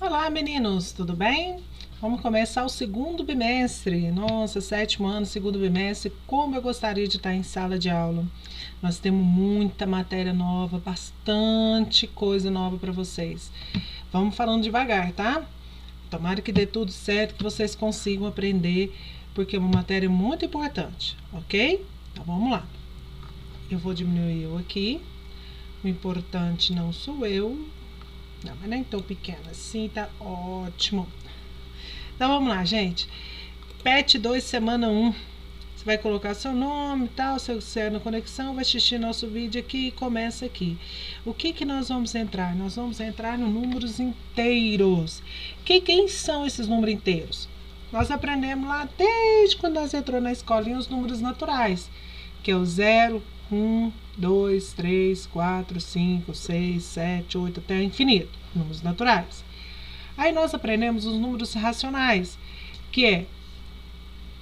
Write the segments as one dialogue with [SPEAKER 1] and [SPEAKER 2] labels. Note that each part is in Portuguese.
[SPEAKER 1] Olá, meninos, tudo bem? Vamos começar o segundo bimestre. Nossa, sétimo ano, segundo bimestre. Como eu gostaria de estar em sala de aula. Nós temos muita matéria nova, bastante coisa nova para vocês. Vamos falando devagar, tá? Tomara que dê tudo certo, que vocês consigam aprender, porque é uma matéria muito importante, ok? Então vamos lá. Eu vou diminuir eu aqui. O importante não sou eu. Não, mas nem tão pequena assim, tá ótimo. Então vamos lá, gente. PET 2, semana 1. Você vai colocar seu nome e tal, seu CER na conexão, vai assistir nosso vídeo aqui e começa aqui. O que nós vamos entrar? Nós vamos entrar no números inteiros. Quem são esses números inteiros? Nós aprendemos lá desde quando nós entramos na escolinha os números naturais, que é o 0, 1, 2, 3, 4, 5, 6, 7, 8, até o infinito. Números naturais. Aí nós aprendemos os números racionais, que é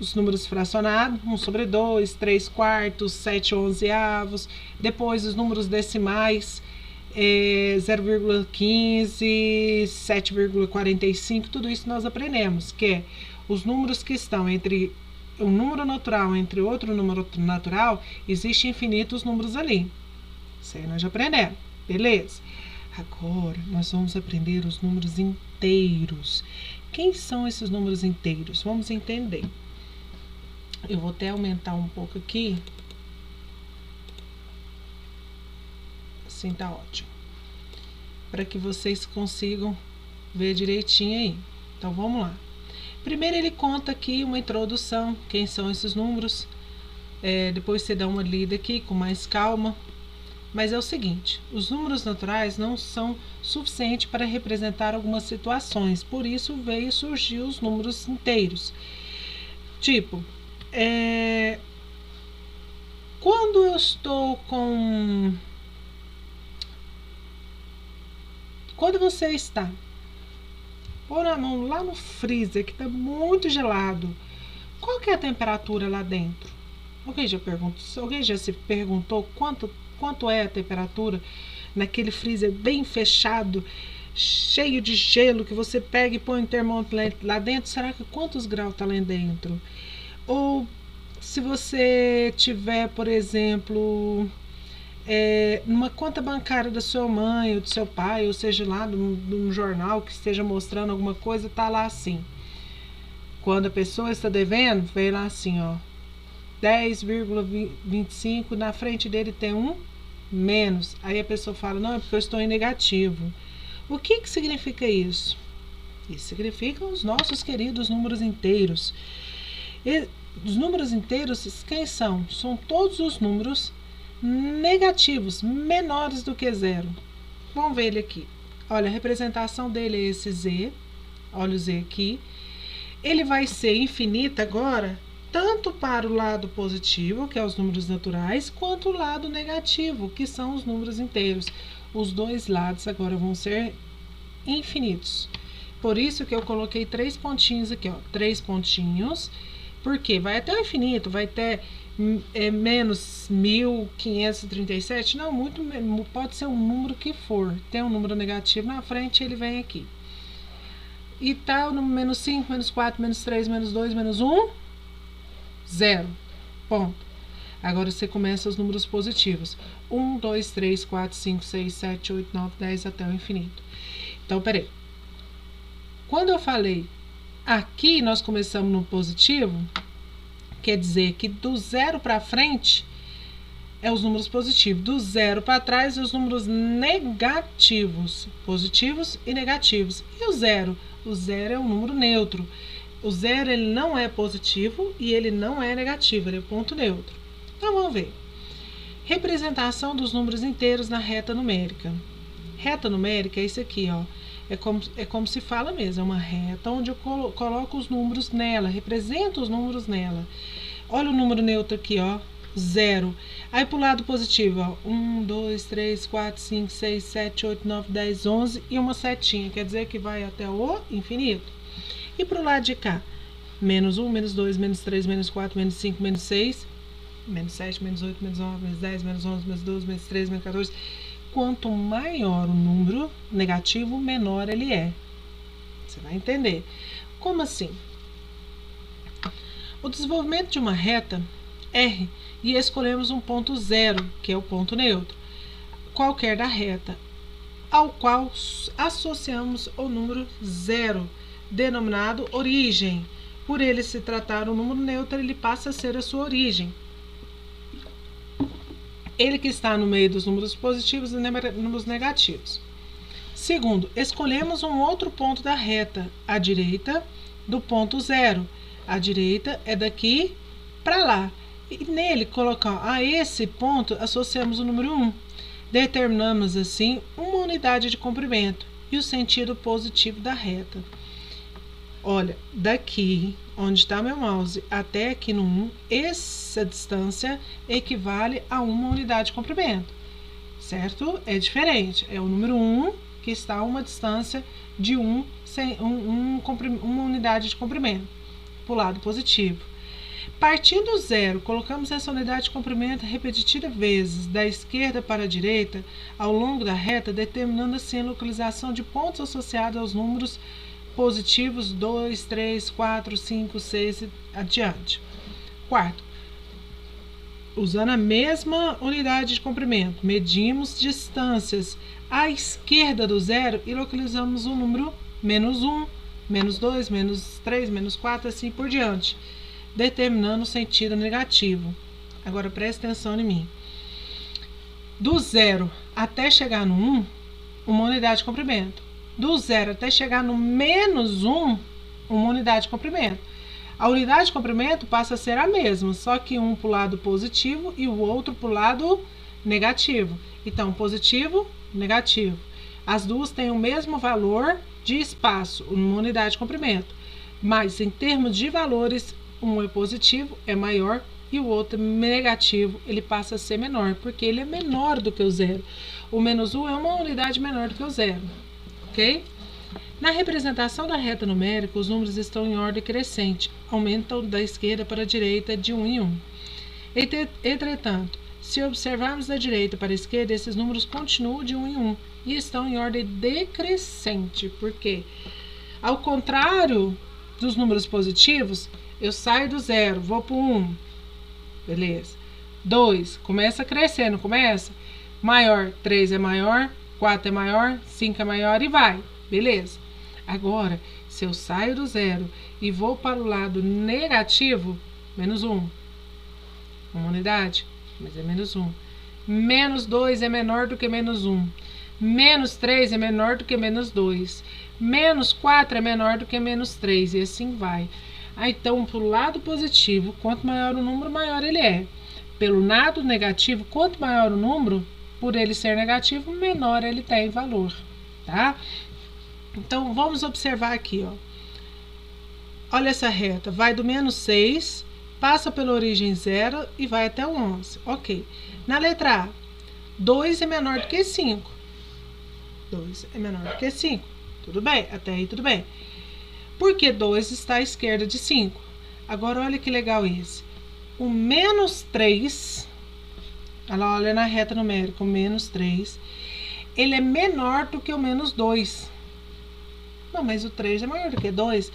[SPEAKER 1] os números fracionados, 1 sobre 2, 3 quartos, 7 onzeavos. Depois os números decimais, 0,15, 7,45, tudo isso nós aprendemos, que é os números que estão entre um número natural entre outro número natural, existe infinitos números ali. Isso aí nós já aprendemos, beleza? Agora nós vamos aprender os números inteiros. Quem são esses números inteiros? Vamos entender. Eu vou até aumentar um pouco aqui. Assim tá ótimo. Para que vocês consigam ver direitinho aí. Então vamos lá. Primeiro ele conta aqui uma introdução. Quem são esses números? Depois você dá uma lida aqui com mais calma. Mas é o seguinte, os números naturais não são suficientes para representar algumas situações, por isso veio surgir os números inteiros. Tipo, quando eu estou com... Quando você está pondo a mão lá no freezer, que está muito gelado, qual que é a temperatura lá dentro? Alguém já se perguntou quanto é a temperatura naquele freezer bem fechado, cheio de gelo, que você pega e põe um termômetro lá dentro? Será que quantos graus está lá dentro? Ou se você tiver, por exemplo, numa conta bancária da sua mãe ou do seu pai, ou seja lá num jornal que esteja mostrando alguma coisa, tá lá assim. Quando a pessoa está devendo, vem lá assim, ó, 10,25, na frente dele tem um menos. Aí a pessoa fala, não, é porque eu estou em negativo. O que significa isso? Isso significa os nossos queridos números inteiros. E os números inteiros, quem são? São todos os números negativos, menores do que zero. Vamos ver ele aqui. Olha, a representação dele é esse Z. Olha o Z aqui. Ele vai ser infinito agora, tanto para o lado positivo, que é os números naturais, quanto o lado negativo, que são os números inteiros. Os dois lados agora vão ser infinitos. Por isso que eu coloquei 3 pontinhos aqui, ó. 3 pontinhos, porque vai até o infinito, vai ter menos 1537, não, muito, pode ser um número que for. Tem um número negativo na frente, ele vem aqui. E tá no menos 5, menos 4, menos 3, menos 2, menos 1, 0. Ponto. Agora você começa os números positivos. 1, 2, 3, 4, 5, 6, 7, 8, 9, 10 até o infinito. Então, peraí. Quando eu falei aqui nós começamos no positivo, quer dizer que do 0 para frente é os números positivos, do 0 para trás é os números negativos, positivos e negativos. E o 0? O 0 é um número neutro. O 0 ele não é positivo e ele não é negativo, ele é ponto neutro. Então vamos ver. Representação dos números inteiros na reta numérica. Reta numérica é isso aqui, ó. É como se fala mesmo, é uma reta onde eu coloco os números nela, represento os números nela. Olha o número neutro aqui, ó, 0. Aí pro lado positivo, ó, 1, 2, 3, 4, 5, 6, 7, 8, 9, 10, 11 e uma setinha, quer dizer que vai até o infinito. E pro lado de cá, menos 1, menos 2, menos 3, menos 4, menos 5, menos 6, menos 7, menos 8, menos 9, menos 10, menos 11, menos 12, menos 13, menos 14... Quanto maior o número negativo, menor ele é. Você vai entender. Como assim? O desenvolvimento de uma reta R e escolhemos um ponto zero, que é o ponto neutro, qualquer da reta, ao qual associamos o número zero, denominado origem. Por ele se tratar um número neutro, ele passa a ser a sua origem. Ele que está no meio dos números positivos e números negativos. Segundo, escolhemos um outro ponto da reta, à direita do ponto zero. A direita é daqui para lá. E nele, a esse ponto, associamos o número 1. Determinamos, assim, uma unidade de comprimento e o sentido positivo da reta. Olha, daqui, onde está meu mouse, até aqui no 1, essa distância equivale a uma unidade de comprimento, certo? É diferente, é o número 1 que está a uma distância de uma unidade de comprimento, para o lado positivo. Partindo do zero, colocamos essa unidade de comprimento repetidas vezes da esquerda para a direita ao longo da reta, determinando assim a localização de pontos associados aos números positivos 2, 3, 4, 5, 6 e adiante. Quarto, usando a mesma unidade de comprimento, medimos distâncias à esquerda do zero e localizamos o número menos 1, menos 2, menos 3, menos 4, assim por diante, determinando o sentido negativo. Agora preste atenção em mim. Do zero até chegar no 1, uma unidade de comprimento. Do zero até chegar no menos 1, uma unidade de comprimento. A unidade de comprimento passa a ser a mesma, só que um para o lado positivo e o outro para o lado negativo. Então, positivo, negativo. As duas têm o mesmo valor de espaço, uma unidade de comprimento. Mas, em termos de valores, um é positivo, é maior, e o outro é negativo, ele passa a ser menor, porque ele é menor do que o zero. O menos 1 é uma unidade menor do que o zero. Ok? Na representação da reta numérica, os números estão em ordem crescente, aumentam da esquerda para a direita de 1 em 1. Entretanto, se observarmos da direita para a esquerda, esses números continuam de 1 em 1 e estão em ordem decrescente. Por quê? Ao contrário dos números positivos, eu saio do zero, vou para o 1. Beleza. 2, começa crescendo, começa. Maior, 3 é maior, 4 é maior, 5 é maior e vai. Beleza. Agora, se eu saio do zero e vou para o lado negativo, menos 1. Uma unidade, mas é menos 1. Menos 2 é menor do que menos 1. Menos 3 é menor do que menos 2. Menos 4 é menor do que menos 3. E assim vai. Então, para o lado positivo, quanto maior o número, maior ele é. Pelo lado negativo, quanto maior o número, por ele ser negativo, menor ele tem valor, tá? Então, vamos observar aqui, ó. Olha essa reta, vai do menos 6, passa pela origem 0 e vai até o 11. Ok. Na letra A, 2 é menor do que 5. 2 é menor do que 5. Tudo bem? Até aí tudo bem. Porque 2 está à esquerda de 5. Agora, olha que legal esse. O menos 3... olha na reta numérica, o menos 3, ele é menor do que o menos 2. Não, mas o 3 é maior do que 2.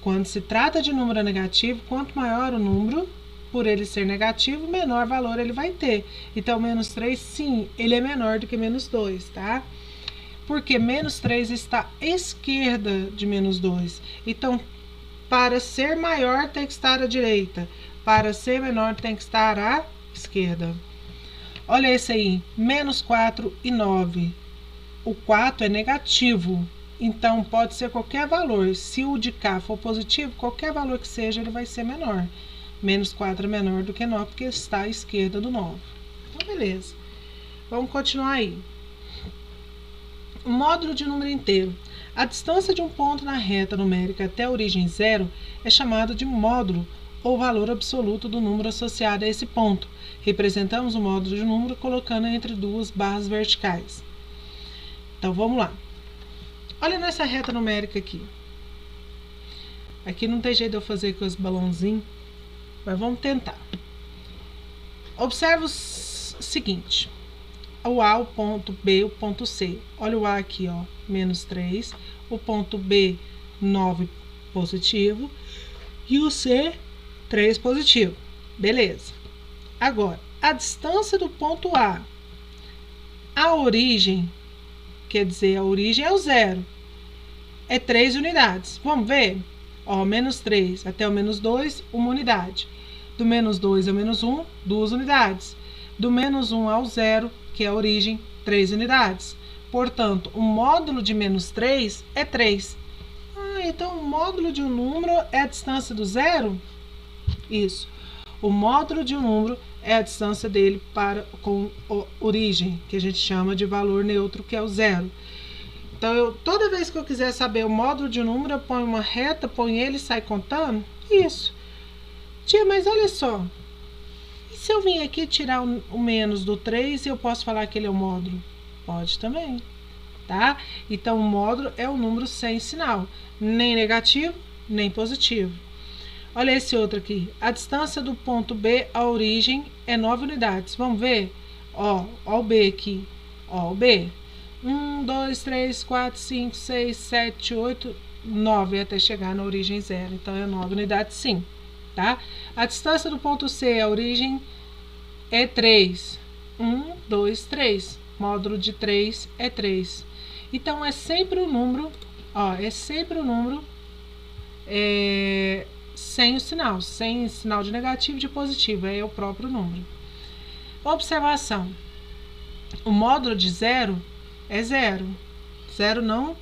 [SPEAKER 1] Quando se trata de número negativo, quanto maior o número, por ele ser negativo, menor valor ele vai ter. Então, menos 3, sim, ele é menor do que menos 2, tá? Porque menos 3 está à esquerda de menos 2. Então, para ser maior, tem que estar à direita. Para ser menor, tem que estar à esquerda. Olha esse aí, menos 4 e 9. O 4 é negativo, então pode ser qualquer valor. Se o de cá for positivo, qualquer valor que seja, ele vai ser menor. Menos 4 é menor do que 9, porque está à esquerda do 9. Então, beleza. Vamos continuar aí. O módulo de número inteiro. A distância de um ponto na reta numérica até a origem zero é chamado de módulo, ou valor absoluto do número associado a esse ponto. Representamos o módulo de número colocando entre duas barras verticais. Então, vamos lá. Olha nessa reta numérica aqui. Aqui não tem jeito de eu fazer com os balãozinhos, mas vamos tentar. Observa o seguinte. o A, o ponto B, o ponto C. Olha o A aqui, ó, menos 3. O ponto B, 9 positivo. E o C, 3 positivo. Beleza. Agora, a distância do ponto A à origem, quer dizer, a origem é o 0. É 3 unidades. Vamos ver? Ó, menos 3 até o menos 2, 1 unidade. Do menos 2 ao menos 1, 2 unidades. Do menos 1 ao 0, que é a origem, 3 unidades. Portanto, o módulo de menos 3 é 3. Então o módulo de um número é a distância do zero? Isso. O módulo de um número é a distância dele com a origem, que a gente chama de valor neutro, que é o zero. Então, toda vez que eu quiser saber o módulo de um número, eu ponho uma reta, ponho ele e saio contando? Isso. Tia, mas olha só. E se eu vim aqui tirar o menos do 3 e eu posso falar que ele é o módulo? Pode também. Tá? Então, o módulo é um número sem sinal. Nem negativo, nem positivo. Olha esse outro aqui. A distância do ponto B à origem é 9 unidades. Vamos ver? Ó o B aqui. Ó o B. 1, 2, 3, 4, 5, 6, 7, 8, 9 até chegar na origem 0. Então, é 9 unidades sim. Tá? A distância do ponto C à origem é 3. 1, 2, 3. Módulo de 3 é 3. Então, é sempre o número, ó, sem o sinal, sem sinal de negativo e de positivo, é o próprio número. Observação. O módulo de 0 é 0. 0 não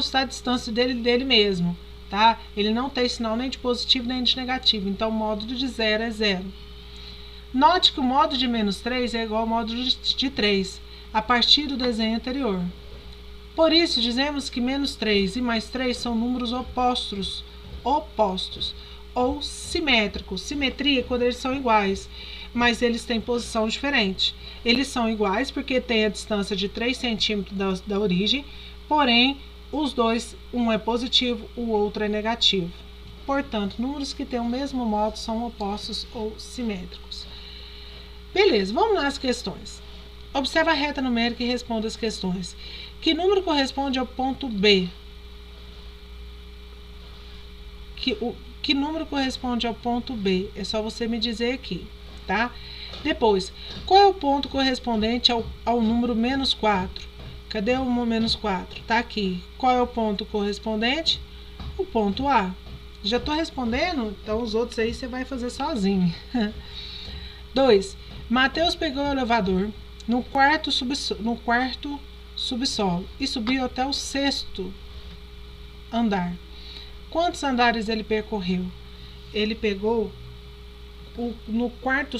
[SPEAKER 1] está à distância dele mesmo, tá? Ele não tem sinal nem de positivo nem de negativo, então o módulo de 0 é 0. Note que o módulo de menos 3 é igual ao módulo de 3, a partir do desenho anterior. Por isso, dizemos que menos 3 e mais 3 são números opostos, ou simétricos. Simetria é quando eles são iguais, mas eles têm posição diferente. Eles são iguais porque tem a distância de 3 centímetros da origem, porém, os dois, um é positivo, o outro é negativo. Portanto, números que têm o mesmo módulo são opostos ou simétricos. Beleza, vamos nas questões. Observa a reta numérica e responda as questões. Que número corresponde ao ponto B? Que número corresponde ao ponto B? É só você me dizer aqui, tá? Depois, qual é o ponto correspondente ao número menos 4? Cadê o menos 4? Tá aqui. Qual é o ponto correspondente? O ponto A. Já estou respondendo, então os outros aí você vai fazer sozinho. 2. Mateus pegou o elevador no quarto subsolo e subiu até o 6º andar. Quantos andares ele percorreu? Ele pegou no quarto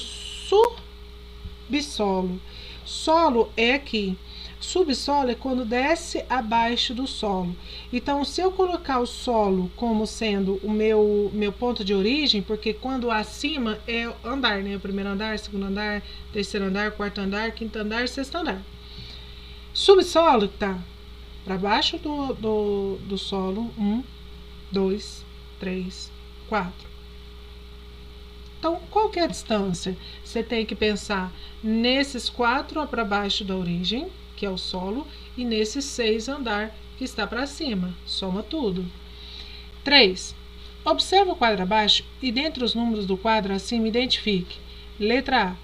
[SPEAKER 1] subsolo. Solo é aqui. Subsolo é quando desce abaixo do solo. Então, se eu colocar o solo como sendo o meu ponto de origem, porque quando acima é andar, né? O primeiro andar, segundo andar, terceiro andar, quarto andar, quinto andar, sexto andar. Subsolo tá para baixo do solo, 1, 2, 3, 4. Então, qual que é a distância? Você tem que pensar nesses 4 para baixo da origem, que é o solo, e nesses 6 andar que está para cima. Soma tudo. 3. Observa o quadro abaixo e dentre os números do quadro acima identifique. Letra A.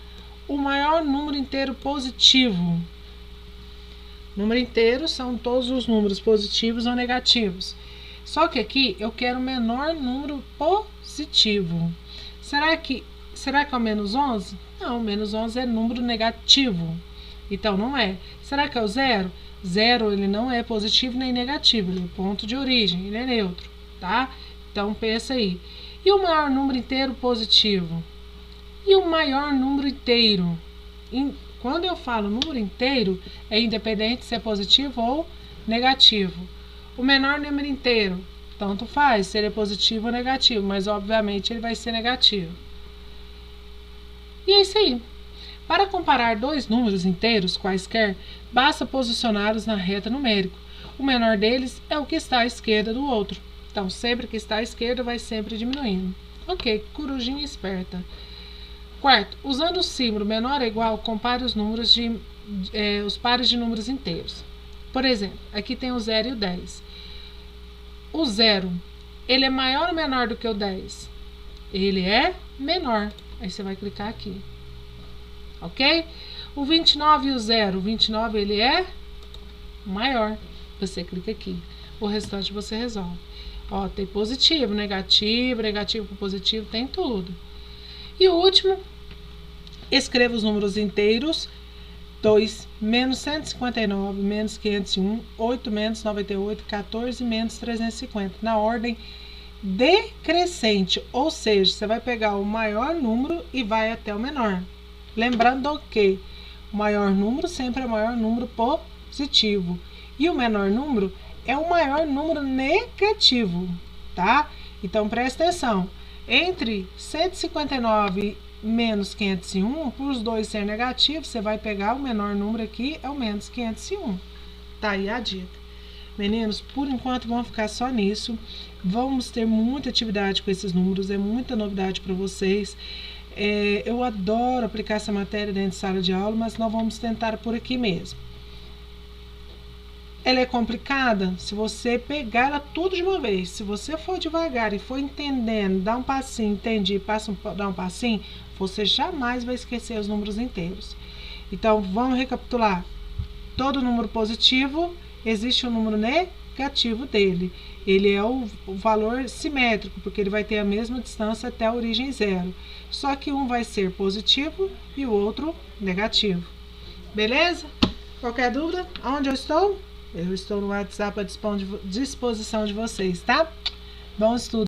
[SPEAKER 1] O maior número inteiro positivo. Número inteiro são todos os números positivos ou negativos. Só que aqui eu quero o menor número positivo. Será que é o menos 11? Não, o menos 11 é número negativo. Então, não é. Será que é o 0? 0, ele não é positivo nem negativo. Ele é ponto de origem, ele é neutro, tá? Então, pensa aí. E o maior número inteiro positivo? E o maior número inteiro? Quando eu falo número inteiro, é independente se é positivo ou negativo. O menor número inteiro, tanto faz, se ele é positivo ou negativo, mas obviamente ele vai ser negativo. E é isso aí. Para comparar dois números inteiros quaisquer, basta posicioná-los na reta numérica. O menor deles é o que está à esquerda do outro. Então, sempre que está à esquerda, vai sempre diminuindo. Ok, corujinha esperta. Quarto, usando o símbolo menor ou igual, compare os números os pares de números inteiros. Por exemplo, aqui tem o 0 e o 10. O 0, ele é maior ou menor do que o 10? Ele é menor. Aí você vai clicar aqui. Ok? O 29 e o 0. O 29, ele é maior. Você clica aqui. O restante você resolve. Ó, tem positivo, negativo, negativo com positivo, tem tudo. E o último, escreva os números inteiros. 2, menos 159, menos 501, 8, menos 98, 14, menos 350. Na ordem decrescente, ou seja, você vai pegar o maior número e vai até o menor. Lembrando que o maior número sempre é o maior número positivo. E o menor número é o maior número negativo, tá? Então, presta atenção. Entre 159 menos 501, por os dois ser negativos, você vai pegar o menor número aqui, é o menos 501. Tá aí a dica. Meninos, por enquanto vamos ficar só nisso. Vamos ter muita atividade com esses números, é muita novidade para vocês. Eu adoro aplicar essa matéria dentro de sala de aula, mas nós vamos tentar por aqui mesmo. Ela é complicada se você pegar ela tudo de uma vez. Se você for devagar e for entendendo, dá um passinho, entendi, dá um passinho, você jamais vai esquecer os números inteiros. Então, vamos recapitular. Todo número positivo, existe um número negativo dele. Ele é o valor simétrico, porque ele vai ter a mesma distância até a origem zero. Só que um vai ser positivo e o outro negativo. Beleza? Qualquer dúvida? Onde eu estou? Eu estou no WhatsApp à disposição de vocês, tá? Bom estudo!